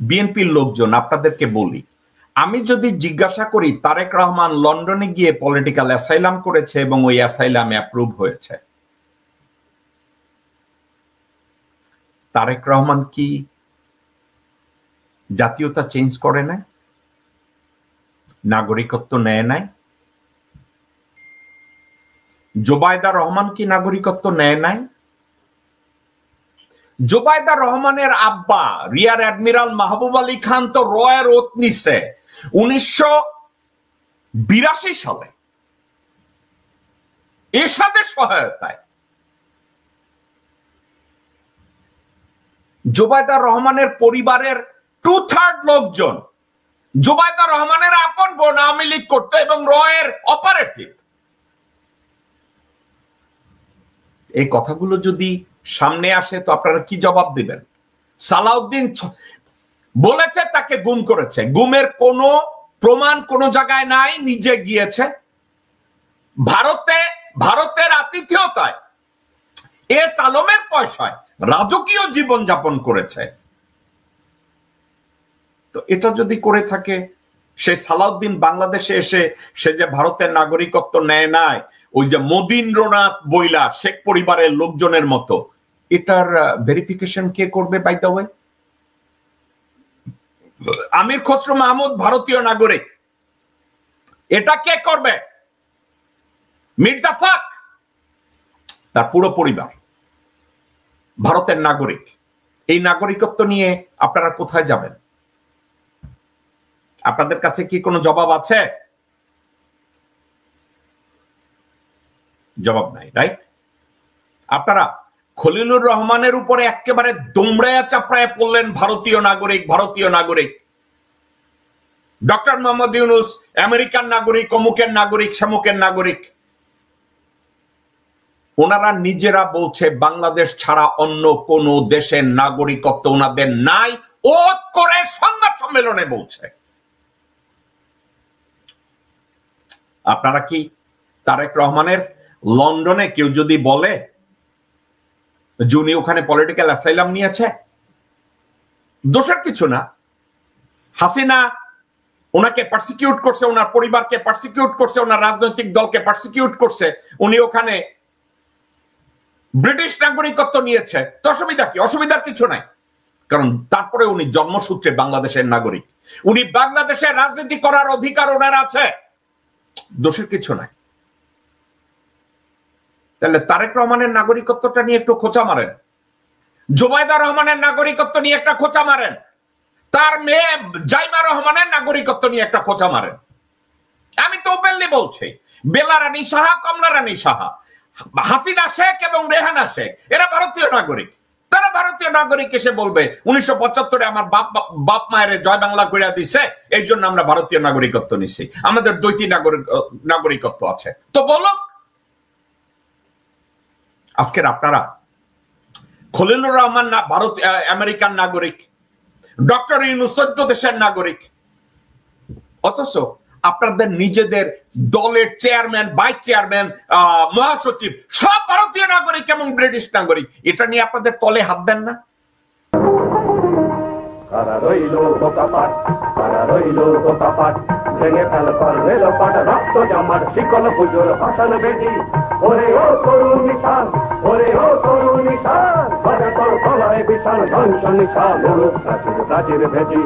বিএনপির লোকজন আপনাদেরকে বলি, আমি যদি জিজ্ঞাসা করি তারেক রহমান লন্ডনে গিয়ে পলিটিক্যাল অ্যাসাইলাম করেছে এবং ওই অ্যাসাইলামে অ্যাপ্রুভ হয়েছে, তারেক রহমান কি জাতীয়তা চেঞ্জ করে নাই? নাগরিকত্ব নেয় নাই? জোবায়দা রহমান কি নাগরিকত্ব নেয় নাই? জোবায়দা রহমানের আব্বা রিয়ার অ্যাডমিরাল মাহবুব আলী খান তো রয়ের ওত নিছে 1982 সালে এরশাদের সহায়তায়। জোবায়দা রহমানের পরিবারের 2/3 লোকজন জোবায়দা রহমানের আপন বোন আওয়ামী লীগ করতো এবং রয়ের অপারেটিভ। এই কথাগুলো যদি সামনে আসে তো আপনারা কি জবাব দিবেন? সালাউদ্দিন বলেছে তাকে গুম করেছে, গুমের কোনো প্রমাণ কোন জায়গায় নাই, নিজে গিয়েছে ভারতের আতিথেয়তায় এস আলমের পয়সায় রাজকীয় জীবন যাপন করেছে। তো এটা যদি করে থাকে, সে সালাউদ্দিন বাংলাদেশে এসে সে যে ভারতের নাগরিকত্ব নেয় নাই, ওই যে মদিন্দ্রনাথ বইলা শেখ পরিবারের লোকজনের মতো, এটার ভেরিফিকেশন কে করবে? বাই দ্য ওয়ে, আমির খসরু মাহমুদ ভারতীয় নাগরিক, এটা কে করবে? মির্জা ফখর তার পুরো পরিবার ভারতের নাগরিক। এই নাগরিকত্ব নিয়ে আপনারা কোথায় যাবেন? আপনাদের কাছে কি কোনো জবাব আছে? জবাব নাই, রাইট? আপনারা খলিলুর রহমানের উপরে একেবারে দুমড়ায়া চাপড়ায় পড়লেন, ভারতীয় নাগরিক, ভারতীয় নাগরিক। ডক্টর মোহাম্মদ ইউনূস আমেরিকান নাগরিক, অমুকের নাগরিক, শামুকের নাগরিক। ওনারা নিজেরা বলছে বাংলাদেশ ছাড়া অন্য কোন দেশের নাগরিকত্ব ওনাদের নাই, ও করে সংবাদ সম্মেলনে বলছে। আপনারা কি তারেক রহমানের লন্ডনে কেউ যদি বলে যে উনি ওখানে পলিটিক্যাল অ্যাসাইলাম নিয়েছে, দোষের কিছু না। হাসিনা ওনাকে পারসিকিউট করছে, ওনার পরিবারকে পারসিকিউট করছে, ওনার রাজনৈতিক দলকে পারসিকিউট করছে, উনি ওখানে ব্রিটিশ নাগরিকত্ব নিয়েছে, তো অসুবিধা কি? অসুবিধার কিছু নাই, কারণ তারপরে উনি জন্মসূত্রে বাংলাদেশের নাগরিক, উনি বাংলাদেশের রাজনীতি করার অধিকার ওনার আছে, দোষের কিছু নাই। তাহলে তারেক রহমানের নাগরিকত্বটা নিয়ে একটু খোঁচা মারেন, জোবায়দা রহমানের নাগরিকত্ব নিয়ে একটা খোঁচা মারেন, তার মেয়ে জাইমা রহমানের নাগরিকত্ব নিয়ে একটা খোঁচা মারেন। আমি তো ওপেনলি বলছি, বেলা রানী সাহা, কমলা রানী সাহা, হাসিনা শেখ এবং রেহানা শেখ এরা ভারতীয় নাগরিক। তারা ভারতীয় নাগরিক এসে বলবে 1975-এ আমার বাপ মায়ের জয় বাংলা কইরা দিছে, এই জন্য আমরা ভারতীয় নাগরিকত্ব নিছি, আমাদের দ্বৈতী নাগরিকত্ব আছে, তো বলো। আজকের আপনারা খলিলুর রহমান ভারত আমেরিকান নাগরিক, ডক্টর ইউনূস 14 দেশের নাগরিক, অথচ আপনাদের নিজেদের দলের চেয়ারম্যান, ভাইস চেয়ারম্যান, মহাসচিব সব ভারতীয় নাগরিক এবং ব্রিটিশ নাগরিক। এটা নিয়ে আপনাদের তলে হাত দেন না? ভেঙে ফেল কর রেল পাট, রক্ত জামার শিকল পুজোর ভাষণ বেদি, ওরে ও করুণ নিশান, ওরে ও করুণ নিশান, তোর গলায় বিশাল ধ্বংস নিশান, প্রাচীর প্রাচীর ভেদি।